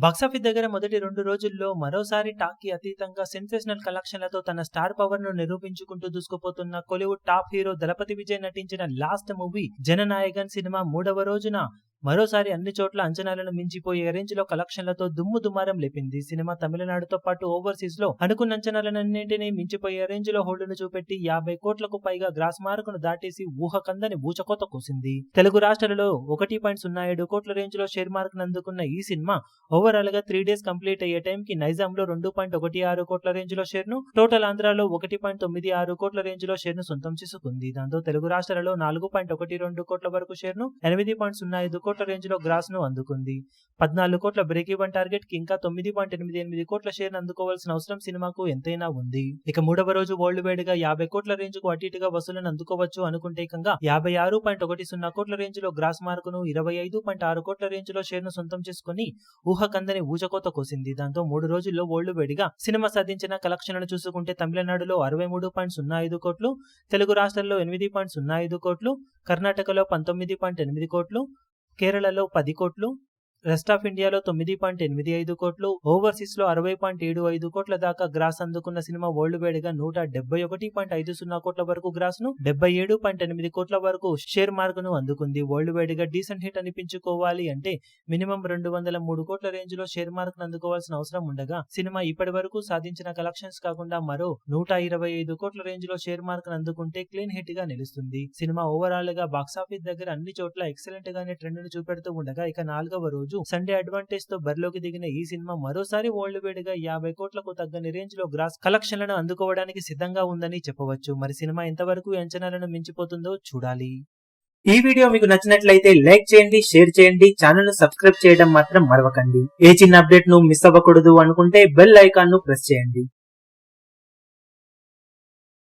Box office దగ్గర మొదటి 2 రోజుల్లో మరోసారి టాక్కి అతీతంగా సెన్సేషనల్ కలెక్షన్లతో తన స్టార్ పవర్ ను నిరూపించుకుంటూ దూసుకుపోతున్న కోలీవుడ్ టాప్ హీరో దళపతి విజయ్ నటించిన లాస్ట్ మూవీ జననాయకన్ సినిమా 3వ రోజున మరోసారి అన్ని చోట్ల అంచనాలను మించిపోయే రేంజ్ లో కలెక్షన్లతో దుమ్ము దుమారం లేపింది. సినిమా తమిళనాడుతో పాటు ఓవర్సీస్ లో అనుకున్న అంచనాలన్నింటినీ మించిపోయే రేంజ్ లో హోల్డ్ను చూపెట్టి 50 కోట్లకు పైగా గ్రాస్ మార్కును దాటేసి ఊహకందని ఊచకోత కూసింది. తెలుగు రాష్ట్రాలలో 1.07 కోట్ల రేంజ్ లో షేర్ మార్క్ అందుకున్న ఈ సినిమా ఓవరాల్ గా 3 డేస్ కంప్లీట్ అయ్యే టైంకి నైజాంలో 2.16 కోట్ల రేంజ్ లో షేర్ ను, టోటల్ ఆంధ్రాలో 1.96 కోట్ల రేంజ్ లో షేర్ ను సొంతం చేసుకుంది. దాంతో తెలుగు రాష్ట్రాలలో 4.12 కోట్ల వరకు షేర్ ను, 8.05 కోట్ల రేంజ్ లో గ్రాస్ ను అందుకుంది. 14 కోట్ల బ్రేక్ ఈవెన్ టార్గెట్ కి ఇంకా 9.88 కోట్ల షేర్ అందుకోవాల్సిన అవసరం సినిమాకు ఎంతైనా ఉంది. ఇక 3వ రోజు వరల్డ్ వైడ్ గా 50 కోట్ల రేంజ్ కు అటు ఇటుగా వసూలను అందుకోవచ్చు అనుకుంటే ఏకంగా 56.10 కోట్ల రేంజ్ లో గ్రాస్ మార్కును, 25.6 కోట్ల రేంజ్ లో షేర్ ను సొంతం చేసుకుని ఊహకందని ఊచకోత కోసింది. దాంతో 3 రోజుల్లో వరల్డ్ వైడ్ గా సినిమా సాధించిన కలెక్షన్లను చూసుకుంటే తమిళనాడులో 63.05 కోట్లు, తెలుగు రాష్ట్రాల్లో 8.05 కోట్లు, కర్ణాటకలో 19.8 కోట్లు, కేరళలో 10 కోట్లు, రెస్ట్ ఆఫ్ ఇండియాలో 9.85 కోట్లు, ఓవర్సీస్ లో 60.75 కోట్ల దాకా గ్రాస్ అందుకున్న సినిమా వరల్డ్ వైడ్ గా 171.50 కోట్ల వరకు గ్రాస్ ను, 77.8 కోట్ల వరకు షేర్ మార్క్ ను అందుకుంది. వరల్డ్ వైడ్ గా డీసెంట్ హిట్ అనిపించుకోవాలి అంటే మినిమం 203 కోట్ల రేంజ్ లో షేర్ మార్క్ ను అందుకోవాల్సిన అవసరం ఉండగా, సినిమా ఇప్పటి వరకు సాధించిన కలెక్షన్స్ కాకుండా మరో 125 కోట్ల రేంజ్ లో షేర్ మార్క్ ను అందుకుంటే క్లీన్ హిట్ గా నిలుస్తుంది. సినిమా ఓవరాల్ గా బాక్సాఫీస్ దగ్గర అన్ని చోట్ల ఎక్సలెంట్ గానే ట్రెండ్ ను చూపెడుతూ ఉండగా, ఇక 4వ రోజు సండే అడ్వాంటేజ్ తో బరిలోకి దిగిన ఈ సినిమా మరోసారి వరల్డ్ వైడ్ గా 50 కోట్లకు తగ్గని రేంజ్ లో గ్రాస్ కలెక్షన్లను అందుకోవడానికి సిద్ధంగా ఉందని చెప్పవచ్చు. మరి సినిమా ఎంతవరకు అంచనాలను మించిపోతుందో చూడాలి. ఈ వీడియో మీకు నచ్చినట్లయితే లైక్ చేయండి, షేర్ చేయండి, ఛానల్ ను సబ్స్క్రైబ్ చేయడం మాత్రం మరవకండి. ఏ చిన్న అప్డేట్ ను మిస్ అవ్వకూడదు అనుకుంటే బెల్ ఐకాన్ ను ప్రెస్ చేయండి.